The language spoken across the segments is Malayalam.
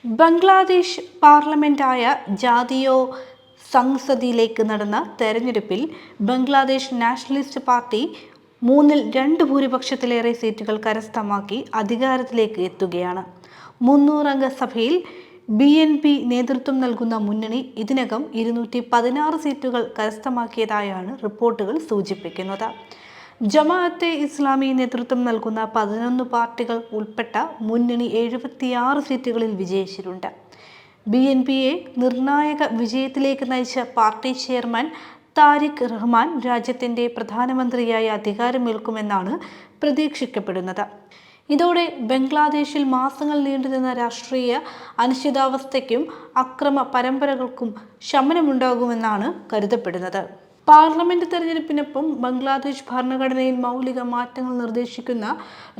ബംഗ്ലാദേശ് പാർലമെന്റായ ജാതീയ സംസദിലേക്ക് നടന്ന തെരഞ്ഞെടുപ്പിൽ ബംഗ്ലാദേശ് നാഷണലിസ്റ്റ് പാർട്ടി 2/3 ഭൂരിപക്ഷത്തിലേറെ സീറ്റുകൾ കരസ്ഥമാക്കി അധികാരത്തിലേക്ക് എത്തുകയാണ്. 300 അംഗ സഭയിൽ BNP നേതൃത്വം നൽകുന്ന മുന്നണി ഇതിനകം 216 സീറ്റുകൾ കരസ്ഥമാക്കിയതായാണ് റിപ്പോർട്ടുകൾ സൂചിപ്പിക്കുന്നത്. ജമാഅത്തെ ഇസ്ലാമി നേതൃത്വം നൽകുന്ന 11 പാർട്ടികൾ ഉൾപ്പെട്ട മുന്നണി 76 സീറ്റുകളിൽ വിജയിച്ചിട്ടുണ്ട്. BNPയെ നിർണായക വിജയത്തിലേക്ക് നയിച്ച പാർട്ടി ചെയർമാൻ താരിഖ് റഹ്മാൻ രാജ്യത്തിന്റെ പ്രധാനമന്ത്രിയായി അധികാരമേൽക്കുമെന്നാണ് പ്രതീക്ഷിക്കപ്പെടുന്നത്. ഇതോടെ ബംഗ്ലാദേശിൽ മാസങ്ങൾ നീണ്ടുനിന്ന രാഷ്ട്രീയ അനിശ്ചിതാവസ്ഥയ്ക്കും അക്രമ പരമ്പരകൾക്കും ശമനമുണ്ടാകുമെന്നാണ് കരുതപ്പെടുന്നത്. പാർലമെന്റ് തെരഞ്ഞെടുപ്പിനൊപ്പം ബംഗ്ലാദേശ് ഭരണഘടനയിൽ മൗലിക മാറ്റങ്ങൾ നിർദ്ദേശിക്കുന്ന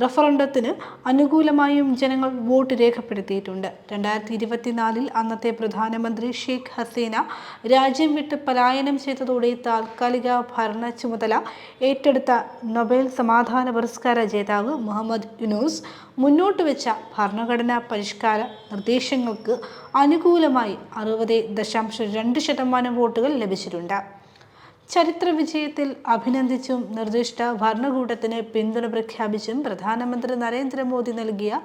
റഫറണ്ടത്തിന് അനുകൂലമായും ജനങ്ങൾ വോട്ട് രേഖപ്പെടുത്തിയിട്ടുണ്ട്. 2024 അന്നത്തെ പ്രധാനമന്ത്രി ഷെയ്ഖ് ഹസീന രാജ്യം വിട്ട് പലായനം ചെയ്തതോടെ താൽക്കാലിക ഭരണ ചുമതല ഏറ്റെടുത്ത നൊബേൽ സമാധാന പുരസ്കാര ജേതാവ് മുഹമ്മദ് യൂനുസ് മുന്നോട്ട് വെച്ച ഭരണഘടനാ പരിഷ്കാര നിർദ്ദേശങ്ങൾക്ക് അനുകൂലമായി 60.2% വോട്ടുകൾ ലഭിച്ചിട്ടുണ്ട്. ചരിത്ര വിജയത്തിൽ അഭിനന്ദിച്ചും നിർദ്ദിഷ്ട ഭരണകൂടത്തിന് പിന്തുണ പ്രഖ്യാപിച്ചും പ്രധാനമന്ത്രി നരേന്ദ്രമോദി നൽകിയ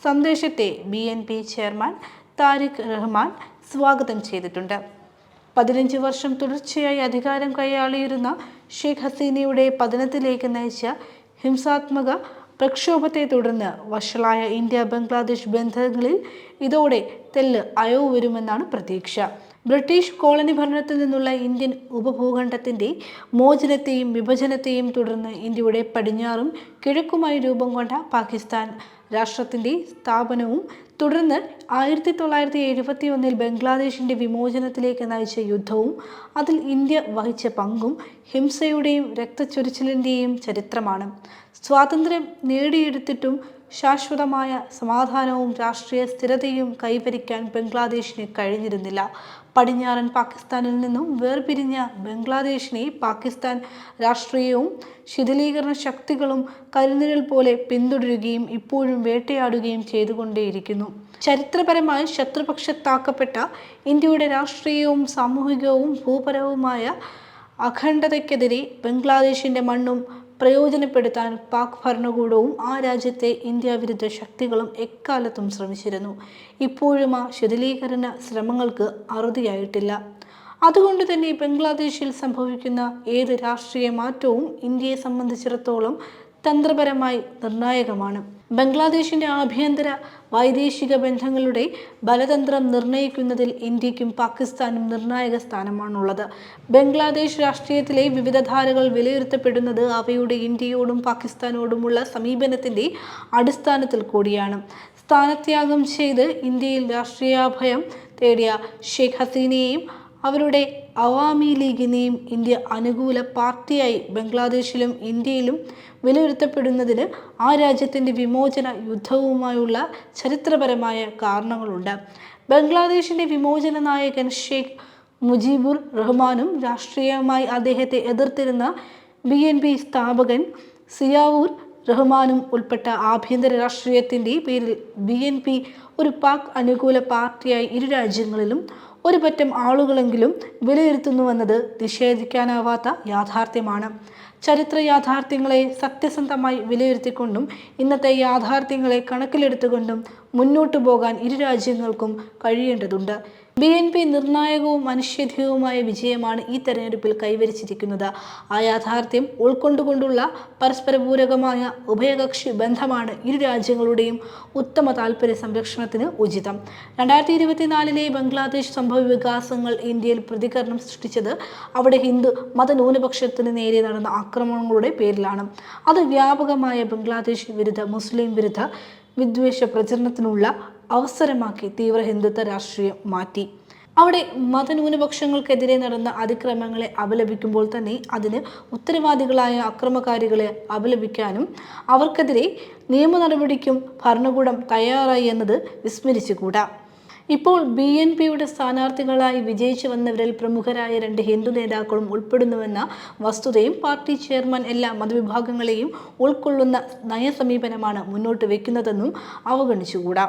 സന്ദേശത്തെ BNP ചെയർമാൻ താരിഖ് റഹ്മാൻ സ്വാഗതം ചെയ്തിട്ടുണ്ട്. 15 വർഷം തുടർച്ചയായി അധികാരം കൈയാളിയിരുന്ന ഷെയ്ഖ് ഹസീനയുടെ പതനത്തിലേക്ക് നയിച്ച ഹിംസാത്മക പ്രക്ഷോഭത്തെ തുടർന്ന് വഷളായ ഇന്ത്യ ബംഗ്ലാദേശ് ബന്ധങ്ങളിൽ ഇതോടെ തെല്ല് അയവ് വരുമെന്നാണ് പ്രതീക്ഷ. ബ്രിട്ടീഷ് കോളനി ഭരണത്തിൽ നിന്നുള്ള ഇന്ത്യൻ ഉപഭൂഖണ്ഡത്തിന്റെ മോചനത്തെയും വിഭജനത്തെയും തുടർന്ന് ഇന്ത്യയുടെ പടിഞ്ഞാറും കിഴക്കുമായി രൂപം കൊണ്ട പാകിസ്ഥാൻ രാഷ്ട്രത്തിന്റെ സ്ഥാപനവും തുടർന്ന് 1971 ബംഗ്ലാദേശിന്റെ വിമോചനത്തിലേക്ക് നയിച്ച യുദ്ധവും അതിൽ ഇന്ത്യ വഹിച്ച പങ്കും ഹിംസയുടെയും രക്തച്ചൊരിച്ചിലിന്റെയും ചരിത്രമാണ്. സ്വാതന്ത്ര്യം നേടിയെടുത്തിട്ടും ശാശ്വതമായ സമാധാനവും രാഷ്ട്രീയ സ്ഥിരതയും കൈവരിക്കാൻ ബംഗ്ലാദേശിന് കഴിഞ്ഞിരുന്നില്ല. പടിഞ്ഞാറൻ പാകിസ്ഥാനിൽ നിന്നും വേർപിരിഞ്ഞ ബംഗ്ലാദേശിനെ പാകിസ്ഥാൻ രാഷ്ട്രീയവും ശിഥിലീകരണ ശക്തികളും കരിനിഴൽ പോലെ പിന്തുടരുകയും ഇപ്പോഴും വേട്ടയാടുകയും ചെയ്തുകൊണ്ടേയിരിക്കുന്നു. ചരിത്രപരമായി ശത്രുപക്ഷത്താക്കപ്പെട്ട ഇന്ത്യയുടെ രാഷ്ട്രീയവും സാമൂഹികവും ഭൂപരവുമായ അഖണ്ഡതയ്ക്കെതിരെ ബംഗ്ലാദേശിന്റെ മണ്ണും പ്രയോജനപ്പെടുത്താൻ പാക് ഭരണകൂടവും ആ രാജ്യത്തെ ഇന്ത്യ വിരുദ്ധ ശക്തികളും എക്കാലത്തും ശ്രമിച്ചിരുന്നു. ഇപ്പോഴും ആ ശിഥിലീകരണ ശ്രമങ്ങൾക്ക് അറുതിയായിട്ടില്ല. അതുകൊണ്ട് തന്നെ ബംഗ്ലാദേശിൽ സംഭവിക്കുന്ന ഏത് രാഷ്ട്രീയ മാറ്റവും ഇന്ത്യയെ സംബന്ധിച്ചിടത്തോളം തന്ത്രപരമായി നിർണായകമാണ്. ബംഗ്ലാദേശിന്റെ ആഭ്യന്തര വൈദേശിക ബന്ധങ്ങളുടെ ബലതന്ത്രം നിർണയിക്കുന്നതിൽ ഇന്ത്യക്കും പാകിസ്ഥാനും നിർണായക സ്ഥാനമാണുള്ളത്. ബംഗ്ലാദേശ് രാഷ്ട്രീയത്തിലെ വിവിധ ധാരകൾ വിലയിരുത്തപ്പെടുന്നത് അവയുടെ ഇന്ത്യയോടും പാകിസ്ഥാനോടുമുള്ള സമീപനത്തിന്റെ അടിസ്ഥാനത്തിൽ കൂടിയാണ്. സ്ഥാനത്യാഗം ചെയ്ത് ഇന്ത്യയിൽ രാഷ്ട്രീയാഭയം തേടിയ ഷെയ്ഖ് ഹസീനയെയും അവരുടെ അവാമി ലീഗിനെയും ഇന്ത്യ അനുകൂല പാർട്ടിയായി ബംഗ്ലാദേശിലും ഇന്ത്യയിലും വിലയിരുത്തപ്പെടുന്നതിന് ആ രാജ്യത്തിൻ്റെ വിമോചന യുദ്ധവുമായുള്ള ചരിത്രപരമായ കാരണങ്ങളുണ്ട്. ബംഗ്ലാദേശിൻ്റെ വിമോചന നായകൻ ഷെയ്ഖ് മുജീബുർ റഹ്മാനും രാഷ്ട്രീയമായി അദ്ദേഹത്തെ എതിർത്തിരുന്ന BNP സ്ഥാപകൻ സിയാവുർ റഹ്മാനും ഉൾപ്പെട്ട ആഭ്യന്തര രാഷ്ട്രീയത്തിൻ്റെ പേരിൽ BNP ഒരു പാക് അനുകൂല പാർട്ടിയായി ഇരു രാജ്യങ്ങളിലും ഒരു പറ്റം ആളുകളെങ്കിലും വിലയിരുത്തുന്നുവെന്നത് നിഷേധിക്കാനാവാത്ത യാഥാർത്ഥ്യമാണ്. ചരിത്ര യാഥാർത്ഥ്യങ്ങളെ സത്യസന്ധമായി വിലയിരുത്തിക്കൊണ്ടും ഇന്നത്തെ യാഥാർത്ഥ്യങ്ങളെ കണക്കിലെടുത്തുകൊണ്ടും മുന്നോട്ടു പോകാൻ ഇരു രാജ്യങ്ങൾക്കും കഴിയേണ്ടതുണ്ട്. BNP നിർണായകവും അനിഷേധ്യവുമായ വിജയമാണ് ഈ തെരഞ്ഞെടുപ്പിൽ കൈവരിച്ചിരിക്കുന്നത്. ആ യാഥാർത്ഥ്യം ഉൾക്കൊണ്ടുകൊണ്ടുള്ള പരസ്പരപൂരകമായ ഉഭയകക്ഷി ബന്ധമാണ് ഇരു രാജ്യങ്ങളുടെയും ഉത്തമ താൽപര്യ സംരക്ഷണത്തിന് ഉചിതം. 2024 ബംഗ്ലാദേശ് സംഭവ വികാസങ്ങൾ ഇന്ത്യയിൽ പ്രതികരണം സൃഷ്ടിച്ചത് അവിടെ ഹിന്ദു മതന്യൂനപക്ഷത്തിന് നേരെ നടന്ന ആക്രമണങ്ങളുടെ പേരിലാണ്. അത് വ്യാപകമായ ബംഗ്ലാദേശ് വിരുദ്ധ മുസ്ലിം വിരുദ്ധ വിദ്വേഷ പ്രചരണത്തിനുള്ള അവസരമാക്കി തീവ്ര ഹിന്ദുത്വ രാഷ്ട്രീയം മാറ്റി. അവിടെ മതന്യൂനപക്ഷങ്ങൾക്കെതിരെ നടന്ന അതിക്രമങ്ങളെ അപലപിക്കുമ്പോൾ തന്നെ അതിന് ഉത്തരവാദികളായ അക്രമകാരികളെ അപലപിക്കാനും അവർക്കെതിരെ നിയമ നടപടിക്കും ഭരണകൂടം തയ്യാറായി എന്നത് വിസ്മരിച്ചുകൂടാ. ഇപ്പോൾ BNPയുടെ സ്ഥാനാർത്ഥികളായി വിജയിച്ചു വന്നവരിൽ പ്രമുഖരായ 2 ഹിന്ദു നേതാക്കളും ഉൾപ്പെടുന്നുവെന്ന വസ്തുതയും പാർട്ടി ചെയർമാൻ എല്ലാ മതവിഭാഗങ്ങളെയും ഉൾക്കൊള്ളുന്ന നയസമീപനമാണ് മുന്നോട്ട് വയ്ക്കുന്നതെന്നും അവഗണിച്ചുകൂടാ.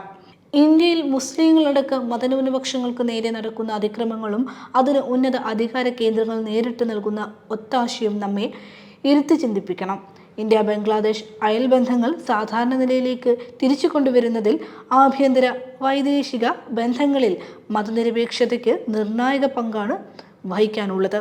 ഇന്ത്യയിൽ മുസ്ലിങ്ങളടക്കം മതന്യൂനപക്ഷങ്ങൾക്ക് നേരെ നടക്കുന്ന അതിക്രമങ്ങളും അതിന് ഉന്നത അധികാര കേന്ദ്രങ്ങൾ നേരിട്ട് നൽകുന്ന ഒത്താശയും നമ്മെ ഇരുത്തി ചിന്തിപ്പിക്കണം. ഇന്ത്യ ബംഗ്ലാദേശ് അയൽബന്ധങ്ങൾ സാധാരണ നിലയിലേക്ക് തിരിച്ചു കൊണ്ടുവരുന്നതിൽ ആഭ്യന്തര വൈദേശിക ബന്ധങ്ങളിൽ മതനിരപേക്ഷതയ്ക്ക് നിർണായക പങ്കാണ് വഹിക്കാനുള്ളത്.